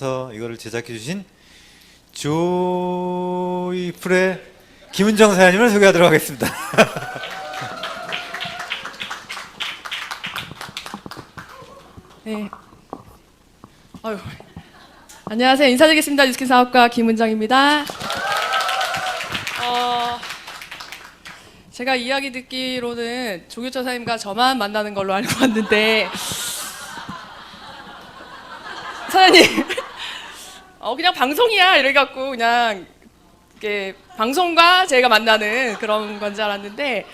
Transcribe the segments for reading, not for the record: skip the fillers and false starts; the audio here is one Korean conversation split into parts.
오셔서 이거를 제작해 주신 조이풀의 김은정 사장님을 소개하도록 하겠습니다. 네. 아유. 안녕하세요. 인사드리겠습니다. 뉴스킨 사업가 김은정입니다. 제가 이야기 듣기로는 조교처 사장님과 저만 만나는 걸로 알고 왔는데 사장님 그냥 방송이야 이래갖고 그냥 이렇게 방송과 제가 만나는 그런 건 줄 알았는데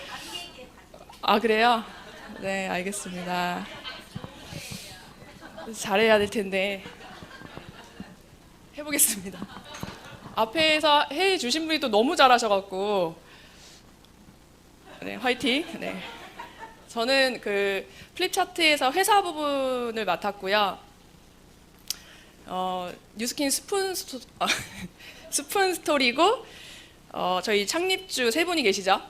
아 그래요? 네 알겠습니다. 잘해야 될 텐데 해보겠습니다. 앞에서 해주신 분이 또 너무 잘하셔갖고 네 화이팅. 네 저는 그 플립 차트에서 회사 부분을 맡았고요. 뉴스킨 스푼 스토리고 저희 창립주 세 분이 계시죠.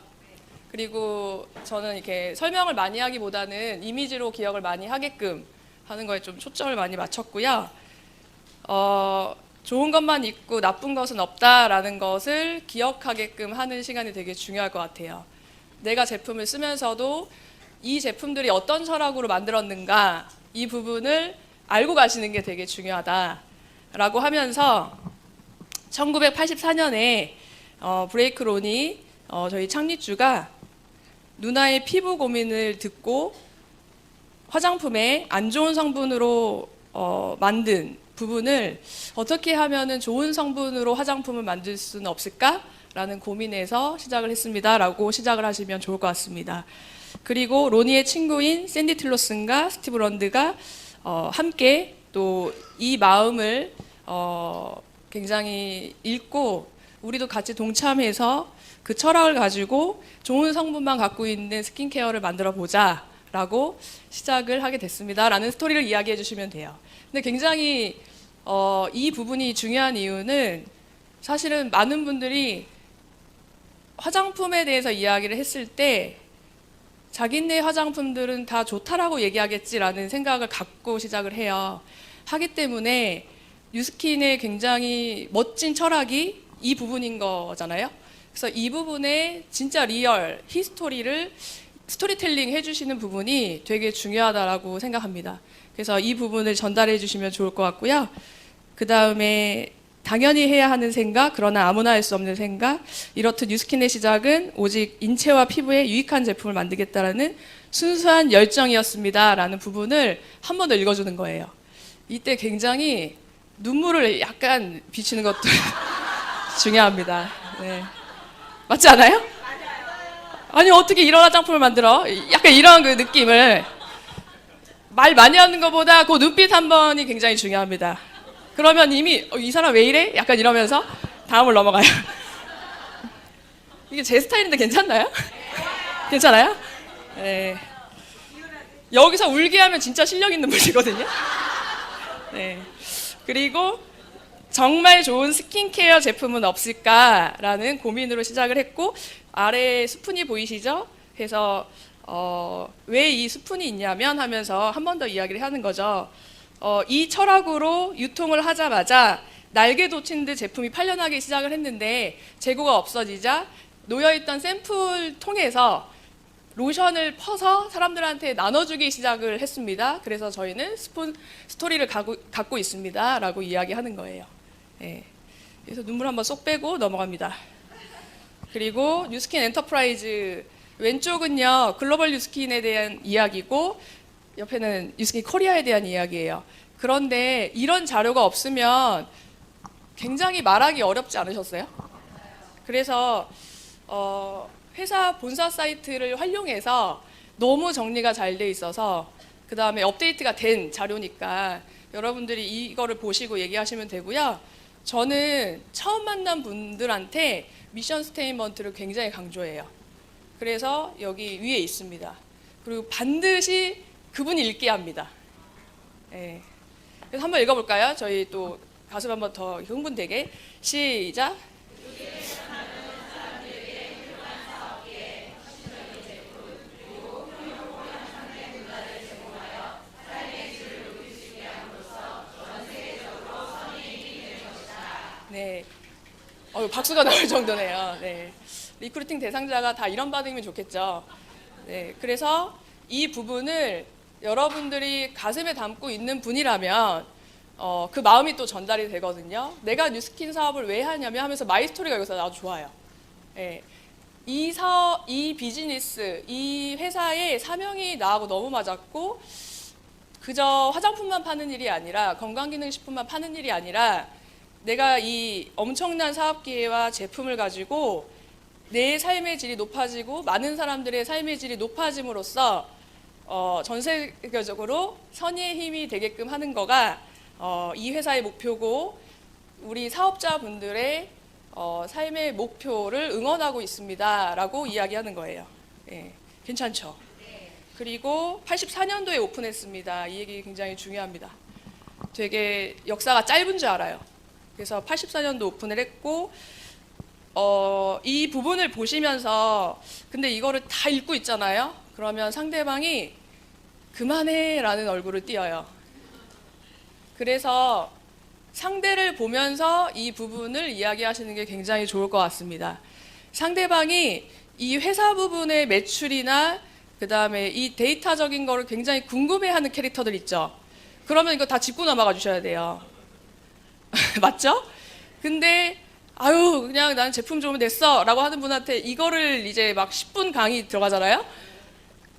그리고 저는 이렇게 설명을 많이 하기보다는 이미지로 기억을 많이 하게끔 하는 거에 좀 초점을 많이 맞췄고요. 좋은 것만 있고 나쁜 것은 없다라는 것을 기억하게끔 하는 시간이 되게 중요할 것 같아요. 내가 제품을 쓰면서도 이 제품들이 어떤 철학으로 만들었는가 이 부분을 알고 가시는 게 되게 중요하다라고 하면서 1984년에 브레이크론이 저희 창립주가 누나의 피부 고민을 듣고 화장품에 안 좋은 성분으로 만든 부분을 어떻게 하면은 좋은 성분으로 화장품을 만들 수는 없을까라는 고민에서 시작을 했습니다. 라고 시작을 하시면 좋을 것 같습니다. 그리고 로니의 친구인 샌디 틸러슨과 스티브 런드가 함께 또 이 마음을 굉장히 읽고 우리도 같이 동참해서 그 철학을 가지고 좋은 성분만 갖고 있는 스킨케어를 만들어 보자 라고 시작을 하게 됐습니다 라는 스토리를 이야기해 주시면 돼요. 근데 굉장히 이 부분이 중요한 이유는 사실은 많은 분들이 화장품에 대해서 이야기를 했을 때 자기네 화장품들은 다 좋다라고 얘기하겠지라는 생각을 갖고 시작을 해요. 하기 때문에 뉴스킨의 굉장히 멋진 철학이 이 부분인 거잖아요. 그래서 이 부분에 진짜 리얼 히스토리를 스토리텔링 해주시는 부분이 되게 중요하다라고 생각합니다. 그래서 이 부분을 전달해 주시면 좋을 것 같고요. 그 다음에 당연히 해야 하는 생각, 그러나 아무나 할 수 없는 생각, 이렇듯 뉴스킨의 시작은 오직 인체와 피부에 유익한 제품을 만들겠다라는 순수한 열정이었습니다 라는 부분을 한 번 더 읽어주는 거예요. 이때 굉장히 눈물을 약간 비치는 것도 중요합니다. 네. 맞지 않아요? 아니 어떻게 이런 화장품을 만들어? 약간 이런 그 느낌을 말 많이 하는 것보다 그 눈빛 한 번이 굉장히 중요합니다. 그러면 이미 이 사람 왜 이래? 약간 이러면서 다음을 넘어가요. 이게 제 스타일인데 괜찮나요? 괜찮아요? 네. 여기서 울게 하면 진짜 실력 있는 분이거든요. 네. 그리고 정말 좋은 스킨케어 제품은 없을까라는 고민으로 시작을 했고 아래에 스푼이 보이시죠? 그래서 왜 이 스푼이 있냐면 하면서 한 번 더 이야기를 하는 거죠. 이 철학으로 유통을 하자마자 날개 돋친 듯 제품이 팔려나기 시작을 했는데 재고가 없어지자 놓여있던 샘플 통해서 로션을 퍼서 사람들한테 나눠주기 시작을 했습니다. 그래서 저희는 스푼 스토리를 갖고 있습니다 라고 이야기하는 거예요. 네. 그래서 눈물 한번 쏙 빼고 넘어갑니다. 그리고 뉴스킨 엔터프라이즈 왼쪽은요 글로벌 뉴스킨에 대한 이야기고 옆에는 뉴스킨 코리아에 대한 이야기예요. 그런데 이런 자료가 없으면 굉장히 말하기 어렵지 않으셨어요? 그래서 회사 본사 사이트를 활용해서 너무 정리가 잘 돼 있어서 그 다음에 업데이트가 된 자료니까 여러분들이 이거를 보시고 얘기하시면 되고요. 저는 처음 만난 분들한테 미션 스테이트먼트를 굉장히 강조해요. 그래서 여기 위에 있습니다. 그리고 반드시 그분이 읽게 합니다. 네. 그래서 한번 읽어볼까요? 저희 또 가슴 한번 더 흥분되게 시작. 네. 박수가 나올 정도네요. 네. 리크루팅 대상자가 다 이런 반응이면 좋겠죠. 네. 그래서 이 부분을 여러분들이 가슴에 담고 있는 분이라면 그 마음이 또 전달이 되거든요. 내가 뉴스킨 사업을 왜 하냐면 하면서 마이 스토리가 여기서 나도 좋아요. 네. 이 비즈니스, 이 회사의 사명이 나하고 너무 맞았고 그저 화장품만 파는 일이 아니라 건강기능식품만 파는 일이 아니라 내가 이 엄청난 사업 기회와 제품을 가지고 내 삶의 질이 높아지고 많은 사람들의 삶의 질이 높아짐으로써 전 세계적으로 선의의 힘이 되게끔 하는 거가 이 회사의 목표고 우리 사업자분들의 삶의 목표를 응원하고 있습니다라고 이야기하는 거예요. 예, 괜찮죠? 그리고 84년도에 오픈했습니다. 이 얘기 굉장히 중요합니다. 되게 역사가 짧은 줄 알아요. 그래서 84년도 오픈을 했고 이 부분을 보시면서 근데 이거를 다 읽고 있잖아요. 그러면 상대방이 그만해 라는 얼굴을 띄어요. 그래서 상대를 보면서 이 부분을 이야기하시는 게 굉장히 좋을 것 같습니다. 상대방이 이 회사 부분의 매출이나 그 다음에 이 데이터적인 거를 굉장히 궁금해하는 캐릭터들 있죠. 그러면 이거 다 짚고 넘어가 주셔야 돼요. 맞죠? 근데 아유 그냥 난 제품 좋으면 됐어 라고 하는 분한테 이거를 이제 막 10분 강의 들어가잖아요.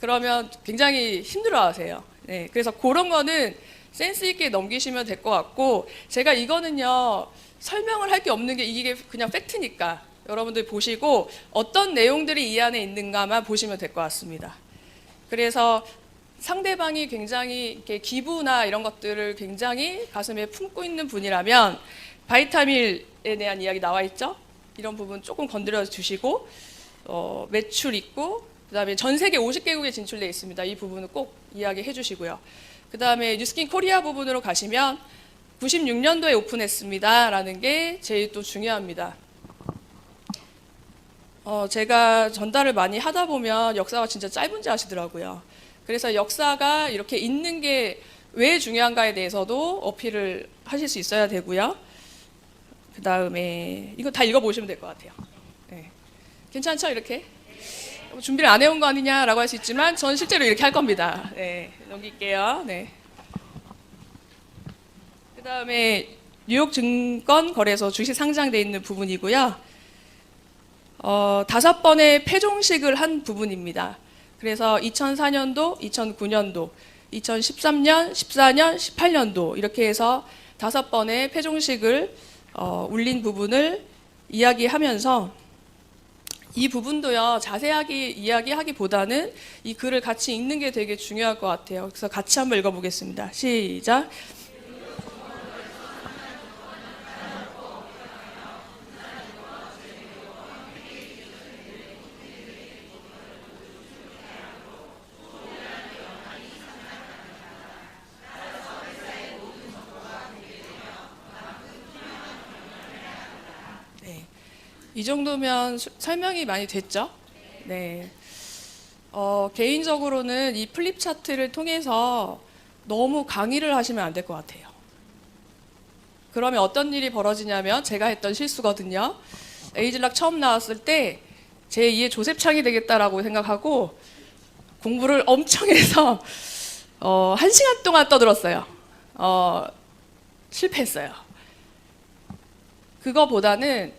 그러면 굉장히 힘들어 하세요. 네, 그래서 그런 거는 센스 있게 넘기시면 될 것 같고 제가 이거는요 설명을 할 게 없는 게 이게 그냥 팩트니까 여러분들 보시고 어떤 내용들이 이 안에 있는가만 보시면 될 것 같습니다. 그래서 상대방이 굉장히 이렇게 기부나 이런 것들을 굉장히 가슴에 품고 있는 분이라면 바이타밀에 대한 이야기 나와 있죠. 이런 부분 조금 건드려 주시고 매출 있고 그다음에 전 세계 50개국에 진출돼 있습니다. 이 부분은 꼭 이야기해 주시고요. 그다음에 뉴스킨 코리아 부분으로 가시면 96년도에 오픈했습니다 라는 게 제일 또 중요합니다. 제가 전달을 많이 하다 보면 역사가 진짜 짧은지 아시더라고요. 그래서 역사가 이렇게 있는 게 왜 중요한가에 대해서도 어필을 하실 수 있어야 되고요. 그 다음에 이거 다 읽어보시면 될 것 같아요. 네. 괜찮죠 이렇게? 준비를 안 해온 거 아니냐라고 할 수 있지만 전 실제로 이렇게 할 겁니다. 네, 넘길게요. 네. 그 다음에 뉴욕 증권거래소 주식 상장돼 있는 부분이고요. 5번의 폐종식을 한 부분입니다. 그래서 2004년도, 2009년도, 2013년, 14년, 18년도 이렇게 해서 5번의 폐종식을 울린 부분을 이야기하면서 이 부분도요 자세하게 이야기하기보다는 이 글을 같이 읽는 게 되게 중요할 것 같아요. 그래서 같이 한번 읽어보겠습니다. 시작. 이 정도면 설명이 많이 됐죠? 네. 개인적으로는 이 플립 차트를 통해서 너무 강의를 하시면 안 될 것 같아요. 그러면 어떤 일이 벌어지냐면 제가 했던 실수거든요. 에이즐락 처음 나왔을 때 제2의 조셉 창이 되겠다라고 생각하고 공부를 엄청 해서 1시간 동안 떠들었어요. 실패했어요. 그거보다는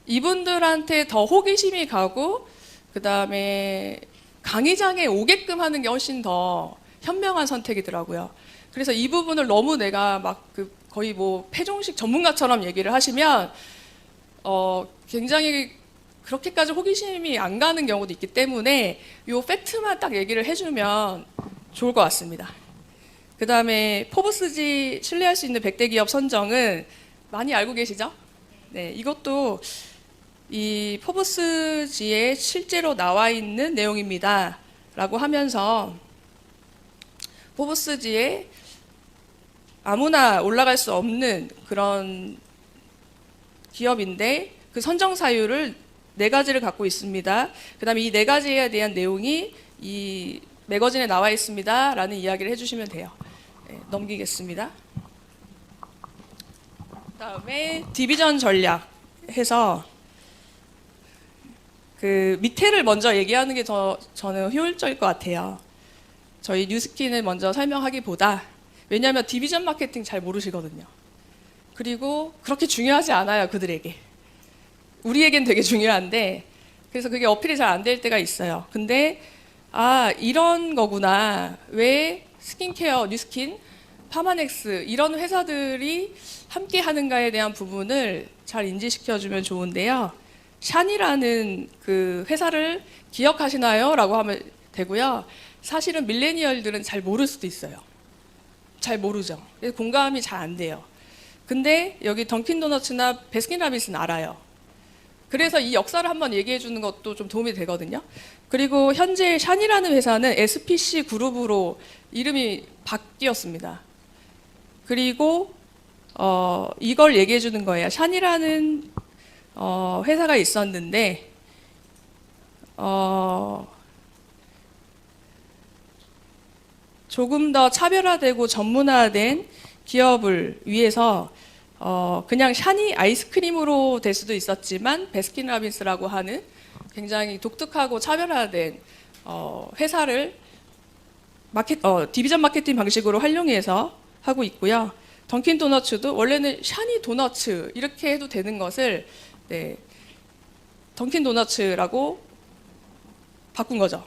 이분들한테 더 호기심이 가고 그 다음에 강의장에 오게끔 하는 게 훨씬 더 현명한 선택이더라고요. 그래서 이 부분을 너무 내가 막 거의 뭐 폐종식 전문가처럼 얘기를 하시면 굉장히 그렇게까지 호기심이 안 가는 경우도 있기 때문에 이 팩트만 딱 얘기를 해주면 좋을 것 같습니다. 그 다음에 포브스지 신뢰할 수 있는 100대 기업 선정은 많이 알고 계시죠? 네, 이것도 이 포브스지에 실제로 나와 있는 내용입니다. 라고 하면서 포브스지에 아무나 올라갈 수 없는 그런 기업인데 그 선정 사유를 4가지를 갖고 있습니다. 그 다음에 이 4가지에 대한 내용이 이 매거진에 나와 있습니다. 라는 이야기를 해주시면 돼요. 네, 넘기겠습니다. 그다음에 디비전 전략 해서 그 밑에를 먼저 얘기하는 게 더 저는 효율적일 것 같아요. 저희 뉴스킨을 먼저 설명하기보다, 왜냐하면 디비전 마케팅 잘 모르시거든요. 그리고 그렇게 중요하지 않아요, 그들에게. 우리에겐 되게 중요한데, 그래서 그게 어필이 잘 안 될 때가 있어요. 근데 아, 이런 거구나. 왜 스킨케어, 뉴스킨, 파마넥스 이런 회사들이 함께 하는가에 대한 부분을 잘 인지시켜주면 좋은데요. 샨이라는 그 회사를 기억하시나요? 라고 하면 되고요. 사실은 밀레니얼들은 잘 모를 수도 있어요. 잘 모르죠. 그래서 공감이 잘 안 돼요. 근데 여기 던킨도너츠나 베스킨라빈스는 알아요. 그래서 이 역사를 한번 얘기해 주는 것도 좀 도움이 되거든요. 그리고 현재 샨이라는 회사는 SPC 그룹으로 이름이 바뀌었습니다. 그리고 이걸 얘기해 주는 거예요. 샨이라는 회사가 있었는데 조금 더 차별화되고 전문화된 기업을 위해서 그냥 샤니 아이스크림으로 될 수도 있었지만 베스킨라빈스라고 하는 굉장히 독특하고 차별화된 회사를 디비전 마케팅 방식으로 활용해서 하고 있고요. 던킨 도너츠도 원래는 샤니 도너츠 이렇게 해도 되는 것을 네, 던킨 도너츠라고 바꾼 거죠.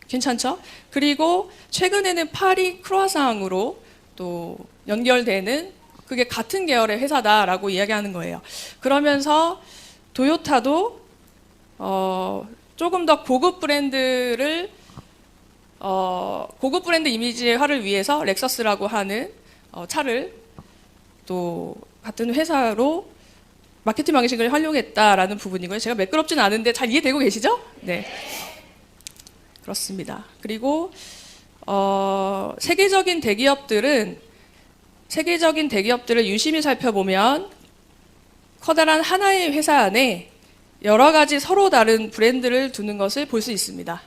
괜찮죠? 그리고 최근에는 파리 크루아상으로 또 연결되는 그게 같은 계열의 회사다라고 이야기하는 거예요. 그러면서 도요타도 조금 더 고급 브랜드를 고급 브랜드 이미지화를 위해서 렉서스라고 하는 차를 또 같은 회사로 마케팅 방식을 활용했다라는 부분이고요. 제가 매끄럽진 않은데 잘 이해되고 계시죠? 네. 그렇습니다. 그리고 세계적인 대기업들을 유심히 살펴보면 커다란 하나의 회사 안에 여러 가지 서로 다른 브랜드를 두는 것을 볼 수 있습니다.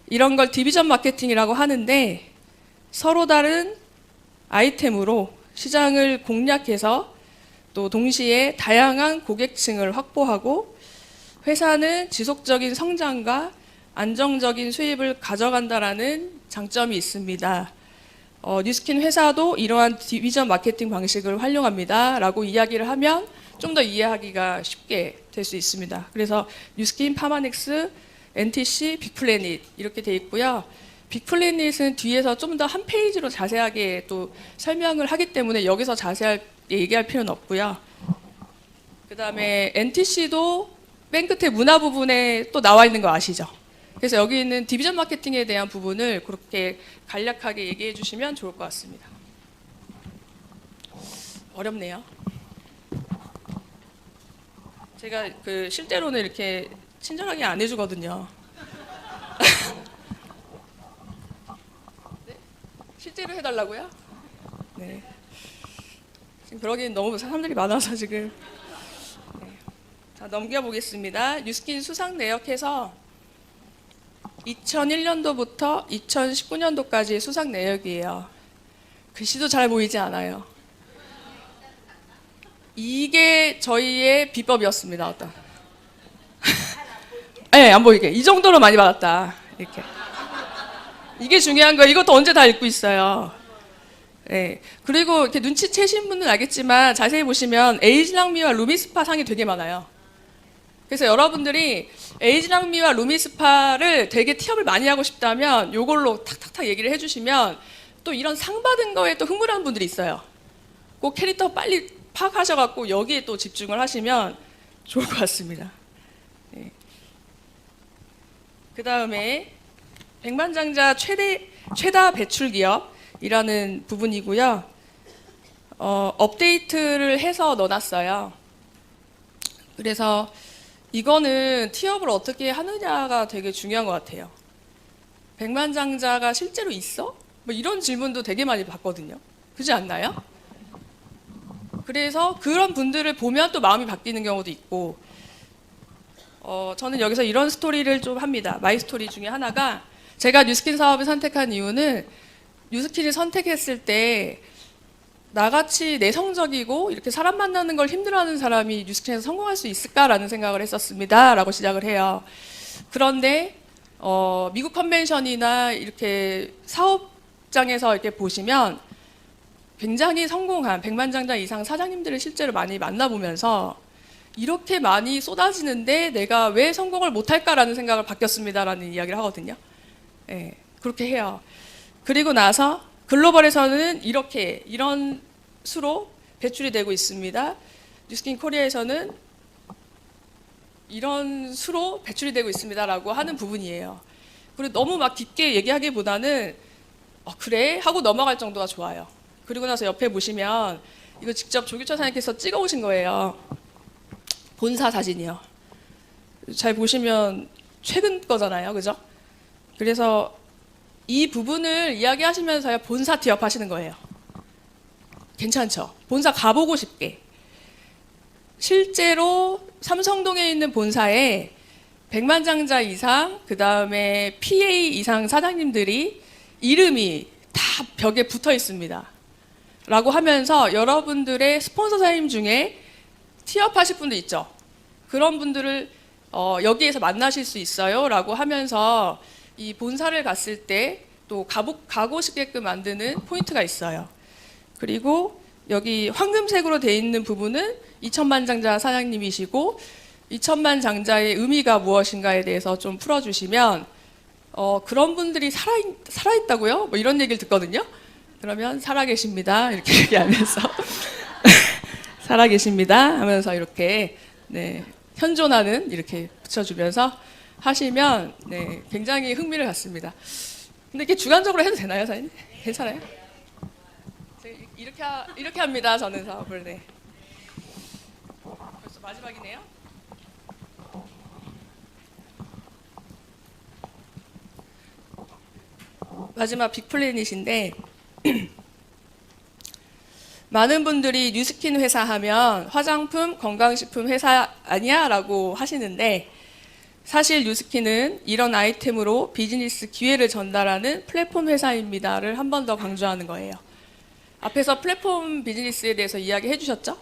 이런 걸 디비전 마케팅이라고 하는데 서로 다른 아이템으로 시장을 공략해서 또 동시에 다양한 고객층을 확보하고 회사는 지속적인 성장과 안정적인 수입을 가져간다라는 장점이 있습니다. 뉴스킨 회사도 이러한 디비전 마케팅 방식을 활용합니다. 라고 이야기를 하면 좀 더 이해하기가 쉽게 될 수 있습니다. 그래서 뉴스킨, 파마넥스, NTC, 빅플래닛 이렇게 돼 있고요. 빅플래닛은 뒤에서 좀 더 한 페이지로 자세하게 또 설명을 하기 때문에 여기서 자세하게 얘기할 필요는 없고요. 그 다음에 NTC도 맨 끝에 문화 부분에 또 나와 있는 거 아시죠? 그래서 여기 있는 디비전 마케팅에 대한 부분을 그렇게 간략하게 얘기해 주시면 좋을 것 같습니다. 어렵네요. 제가 그 실제로는 이렇게 친절하게 안 해주거든요. 네? 실제로 해달라고요? 네. 지금 그러기엔 너무 사람들이 많아서 지금. 네. 자, 넘겨보겠습니다. 뉴스킨 수상 내역해서 2001년도부터 2019년도까지 수상 내역이에요. 글씨도 잘 보이지 않아요. 이게 저희의 비법이었습니다. 어떤? 네, 안 보이게. 이 정도로 많이 받았다. 이렇게. 이게 중요한 거예요. 이것도 언제 다 읽고 있어요. 네. 그리고 이렇게 눈치채신 분은 알겠지만 자세히 보시면 에이지랑미와 루미스파 상이 되게 많아요. 그래서 여러분들이 에이지랑미와 루미스파를 되게 티업을 많이 하고 싶다면 이걸로 탁탁탁 얘기를 해주시면 또 이런 상 받은 거에 또 흥분하는 분들이 있어요. 꼭 캐릭터 빨리 파악하셔갖고 여기에 또 집중을 하시면 좋을 것 같습니다. 네. 그 다음에 백만장자 최다 배출 기업이라는 부분이고요. 업데이트를 해서 넣어놨어요. 그래서 이거는 티업을 어떻게 하느냐가 되게 중요한 것 같아요. 백만장자가 실제로 있어? 뭐 이런 질문도 되게 많이 받거든요. 그렇지 않나요? 그래서 그런 분들을 보면 또 마음이 바뀌는 경우도 있고, 저는 여기서 이런 스토리를 좀 합니다. 마이 스토리 중에 하나가, 제가 뉴스킨 사업을 선택한 이유는 뉴스킨을 선택했을 때 나같이 내성적이고 이렇게 사람 만나는 걸 힘들어하는 사람이 뉴스킨에서 성공할 수 있을까라는 생각을 했었습니다. 라고 시작을 해요. 그런데 미국 컨벤션이나 이렇게 사업장에서 이렇게 보시면 굉장히 성공한 백만장자 이상 사장님들을 실제로 많이 만나보면서 이렇게 많이 쏟아지는데 내가 왜 성공을 못할까라는 생각을 바뀌었습니다라는 이야기를 하거든요. 네, 그렇게 해요. 그리고 나서 글로벌에서는 이런 수로 배출이 되고 있습니다. 뉴스킨 코리아에서는 이런 수로 배출이 되고 있습니다라고 하는 부분이에요. 그리고 너무 막 깊게 얘기하기보다는 그래? 하고 넘어갈 정도가 좋아요. 그리고 나서 옆에 보시면 이거 직접 조규철 사장님께서 찍어 오신 거예요. 본사 사진이요. 잘 보시면 최근 거잖아요. 그죠? 그래서 이 부분을 이야기하시면서 본사 티업하시는 거예요. 괜찮죠? 본사 가보고 싶게. 실제로 삼성동에 있는 본사에 백만장자 이상, 그 다음에 PA 이상 사장님들이 이름이 다 벽에 붙어 있습니다. 라고 하면서 여러분들의 스폰서 사장님 중에 티업하실 분도 있죠. 그런 분들을 여기에서 만나실 수 있어요. 라고 하면서 이 본사를 갔을 때 또 가고 싶게끔 만드는 포인트가 있어요. 그리고 여기 황금색으로 되어 있는 부분은 2천만 장자 사장님이시고 2천만 장자의 의미가 무엇인가에 대해서 좀 풀어주시면 그런 분들이 살아있다고요? 뭐 이런 얘기를 듣거든요. 그러면 살아계십니다. 이렇게 얘기하면서 살아계십니다 하면서 이렇게 네, 현존하는 이렇게 붙여주면서 하시면 네, 굉장히 흥미를 갖습니다. 근데 이게 주관적으로 해도 되나요, 사장님? 괜찮아요? 이렇게 합니다. 저는 사업을. 네. 벌써 마지막이네요. 마지막 빅플래닛인데 많은 분들이 뉴스킨 회사 하면 화장품, 건강식품 회사 아니야? 라고 하시는데 사실 뉴스킨은 이런 아이템으로 비즈니스 기회를 전달하는 플랫폼 회사입니다를 한 번 더 강조하는 거예요. 앞에서 플랫폼 비즈니스에 대해서 이야기해 주셨죠?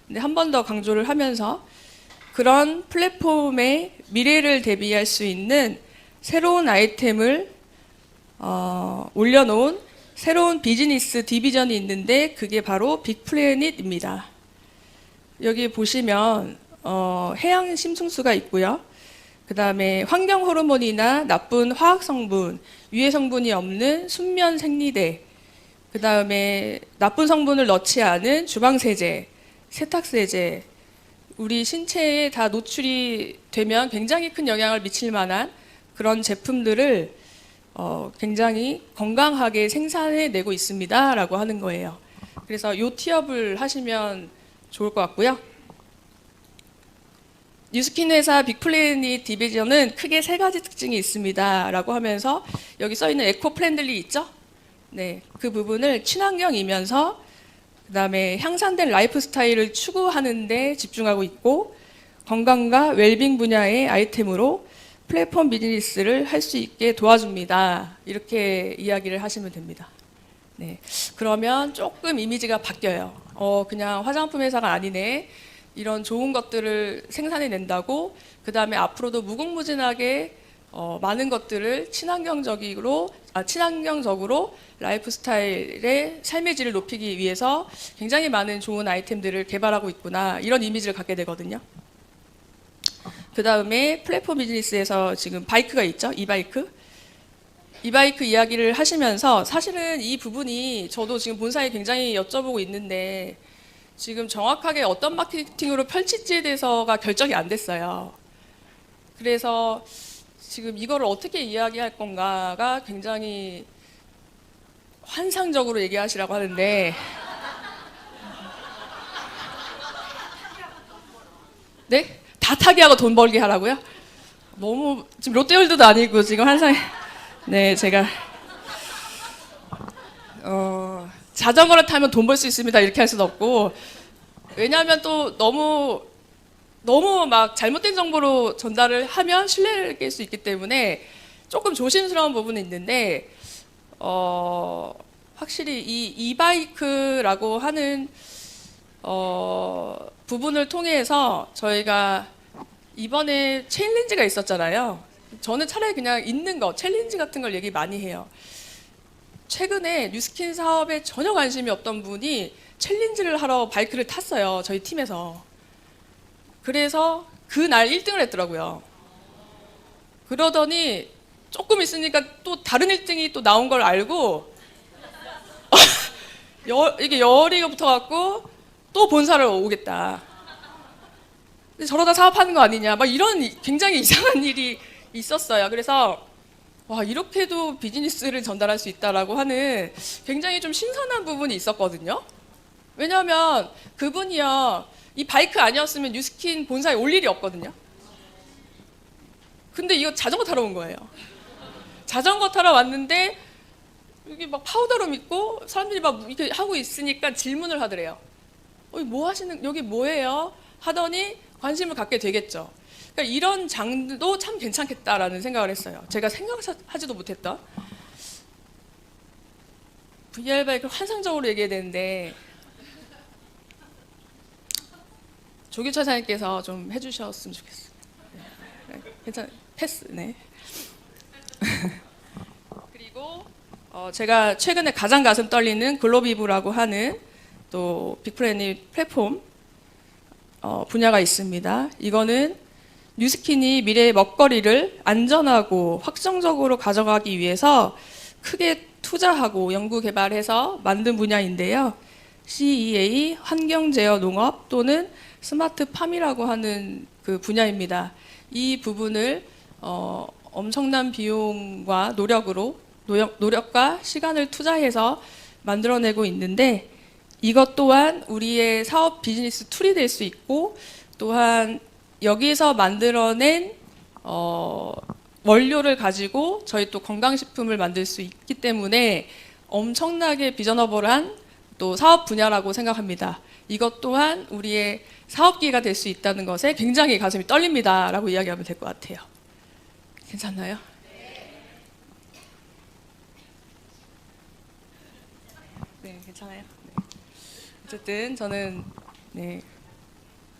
근데 한 번 더 강조를 하면서 그런 플랫폼의 미래를 대비할 수 있는 새로운 아이템을 올려놓은 새로운 비즈니스 디비전이 있는데 그게 바로 빅플래닛입니다. 여기 보시면 해양 심층수가 있고요. 그 다음에 환경 호르몬이나 나쁜 화학 성분, 유해 성분이 없는 순면 생리대, 그 다음에 나쁜 성분을 넣지 않은 주방세제, 세탁세제, 우리 신체에 다 노출이 되면 굉장히 큰 영향을 미칠 만한 그런 제품들을 굉장히 건강하게 생산해내고 있습니다. 라고 하는 거예요. 그래서 요 티업을 하시면 좋을 것 같고요. 뉴스킨 회사 빅플래닛 디비전은 크게 세 가지 특징이 있습니다. 라고 하면서 여기 써있는 에코 프렌들리 있죠? 네, 그 부분을 친환경이면서 그 다음에 향상된 라이프 스타일을 추구하는 데 집중하고 있고 건강과 웰빙 분야의 아이템으로 플랫폼 비즈니스를 할 수 있게 도와줍니다. 이렇게 이야기를 하시면 됩니다. 네, 그러면 조금 이미지가 바뀌어요. 그냥 화장품 회사가 아니네. 이런 좋은 것들을 생산해낸다고 그 다음에 앞으로도 무궁무진하게 많은 것들을 친환경적으로 라이프 스타일의 삶의 질을 높이기 위해서 굉장히 많은 좋은 아이템들을 개발하고 있구나 이런 이미지를 갖게 되거든요. 그 다음에 플랫폼 비즈니스에서 지금 바이크가 있죠. 이바이크 이야기를 하시면서 사실은 이 부분이 저도 지금 본사에 굉장히 여쭤보고 있는데 지금 정확하게 어떤 마케팅으로 펼칠지에 대해서가 결정이 안 됐어요. 그래서 지금 이거를 어떻게 이야기할 건가가 굉장히 환상적으로 얘기하시라고 하는데 네? 다 타기 하고 돈 벌게 하라고요? 너무 지금 롯데월드도 아니고 지금 환상 네 제가 자전거를 타면 돈 벌 수 있습니다 이렇게 할 수도 없고 왜냐하면 또 너무 막 잘못된 정보로 전달을 하면 신뢰를 깰 수 있기 때문에 조금 조심스러운 부분이 있는데 확실히 이 이바이크라고 하는 부분을 통해서 저희가 이번에 챌린지가 있었잖아요. 저는 차라리 그냥 있는 거 챌린지 같은 걸 얘기 많이 해요. 최근에 뉴스킨 사업에 전혀 관심이 없던 분이 챌린지를 하러 바이크를 탔어요. 저희 팀에서. 그래서 그날 1등을 했더라고요. 그러더니 조금 있으니까 또 다른 1등이 또 나온 걸 알고 이게 열이 붙어갖고 또 본사를 오겠다. 근데 저러다 사업하는 거 아니냐. 막 이런 굉장히 이상한 일이 있었어요. 그래서 와, 이렇게도 비즈니스를 전달할 수 있다라고 하는 굉장히 좀 신선한 부분이 있었거든요. 왜냐하면 그분이요, 이 바이크 아니었으면 뉴스킨 본사에 올 일이 없거든요. 근데 이거 자전거 타러 온 거예요. 자전거 타러 왔는데 여기 막 파우더룸 있고 사람들이 막 이렇게 하고 있으니까 질문을 하더래요. 뭐 하시는, 여기 뭐예요? 하더니 관심을 갖게 되겠죠. 그러니까 이런 장도 참 괜찮겠다라는 생각을 했어요. 제가 생각하지도 못했던. VR 바이크를 환상적으로 얘기해야 되는데 조규철 사장님께서 좀 해주셨으면 좋겠어요. 네, 괜찮, 패스. 네. 그리고 제가 최근에 가장 가슴 떨리는 글로비브라고 하는 또 빅프렌이 플랫폼 분야가 있습니다. 이거는 뉴스킨이 미래의 먹거리를 안전하고 확정적으로 가져가기 위해서 크게 투자하고 연구 개발해서 만든 분야인데요. CEA 환경 제어 농업 또는 스마트 팜이라고 하는 그 분야입니다. 이 부분을 엄청난 비용과 노력과 시간을 투자해서 만들어내고 있는데 이것 또한 우리의 사업 비즈니스 툴이 될 수 있고 또한 여기서 만들어낸 원료를 가지고 저희 또 건강식품을 만들 수 있기 때문에 엄청나게 비전어블한 또 사업 분야라고 생각합니다. 이것 또한 우리의 사업기회가 될 수 있다는 것에 굉장히 가슴이 떨립니다라고 이야기하면 될 것 같아요. 괜찮나요? 네, 괜찮아요. 네. 어쨌든 저는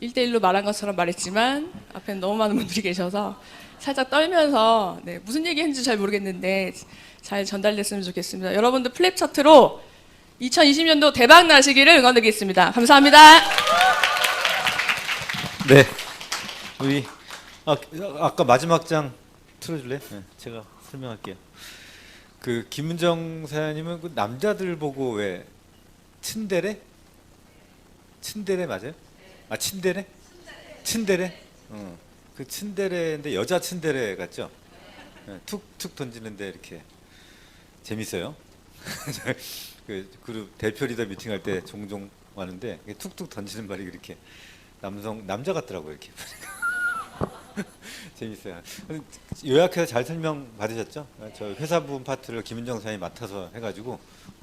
1대1로 말한 것처럼 말했지만 앞에 너무 많은 분들이 계셔서 살짝 떨면서 무슨 얘기했는지 잘 모르겠는데 잘 전달됐으면 좋겠습니다. 여러분들 플랩 차트로 2020년도 대박 나시기를 응원드리겠습니다. 감사합니다. 네. 우리 아까 마지막 장 틀어줄래? 네, 제가 설명할게요. 그 김은정 사장님은 그 남자들 보고 왜 츤데레? 츤데레 맞아요? 아 츤데레? 츤데레? 그 츤데레인데 여자 츤데레 같죠? 네, 툭툭 던지는데 이렇게 재밌어요. 그 그룹 대표 리더 미팅할 때 종종 하는데 툭툭 던지는 말이 그렇게 남자 같더라고요 이렇게. 재밌어요. 요약해서 잘 설명 받으셨죠? 저 회사 부분 파트를 김은정 사장이 맡아서 해가지고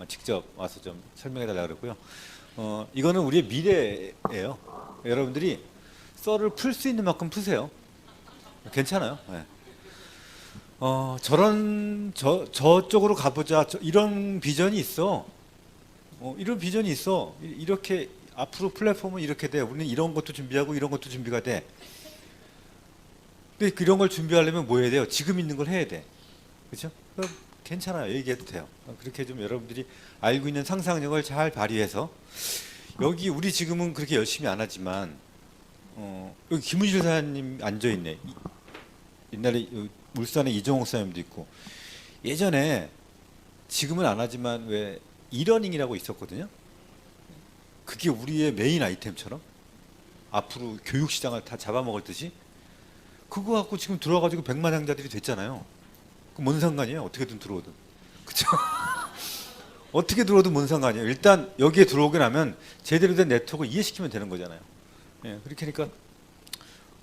직접 와서 좀 설명해달라 그랬고요. 이거는 우리의 미래예요. 여러분들이 썰을 풀 수 있는 만큼 푸세요. 괜찮아요. 네. 저쪽으로 가보자. 이런 비전이 있어. 이런 비전이 있어. 이렇게 앞으로 플랫폼은 이렇게 돼. 우리는 이런 것도 준비하고 이런 것도 준비가 돼. 근데 이런 걸 준비하려면 뭐 해야 돼요? 지금 있는 걸 해야 돼. 그렇죠? 괜찮아요. 얘기해도 돼요. 그렇게 좀 여러분들이 알고 있는 상상력을 잘 발휘해서 여기 우리 지금은 그렇게 열심히 안 하지만 여기 김은실 사장님 앉아 있네. 옛날에 울산에 이정옥 사장님도 있고 예전에 지금은 안 하지만 왜 이러닝이라고 있었거든요. 그게 우리의 메인 아이템처럼 앞으로 교육 시장을 다 잡아먹을 듯이 그거 갖고 지금 들어와가지고 백만장자들이 됐잖아요. 그 뭔 상관이에요? 어떻게든 들어오든. 그쵸? 어떻게 들어오든 뭔 상관이에요. 일단 여기에 들어오게 하면 제대로 된 네트워크를 이해시키면 되는 거잖아요. 예, 그렇게 하니까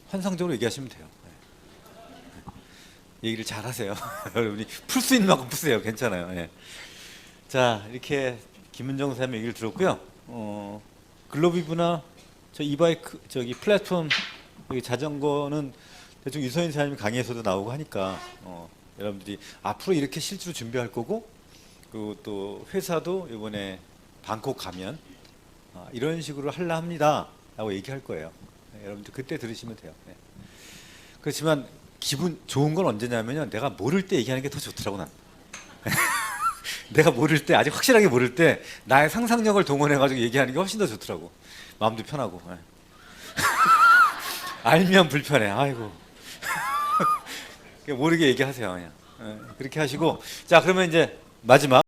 환상적으로 얘기하시면 돼요. 예. 얘기를 잘 하세요. 여러분이 풀 수 있는 만큼 푸세요. 괜찮아요. 예. 자, 이렇게 김은정 사장님 얘기를 들었고요. 글로비브나 저 이바이크 저기 플랫폼 여기 자전거는 대충 유서인 사장님 강의에서도 나오고 하니까 여러분들이 앞으로 이렇게 실제로 준비할 거고 그리고 또 회사도 이번에 방콕 가면 이런 식으로 하려 합니다라고 얘기할 거예요. 네, 여러분들 그때 들으시면 돼요. 네. 그렇지만 기분 좋은 건 언제냐면요. 내가 모를 때 얘기하는 게 더 좋더라고 난. 내가 모를 때 아직 확실하게 모를 때 나의 상상력을 동원해가지고 얘기하는 게 훨씬 더 좋더라고. 마음도 편하고. 네. 알면 불편해. 아이고. 모르게 얘기하세요 그냥. 네, 그렇게 하시고 자 그러면 이제 마지막.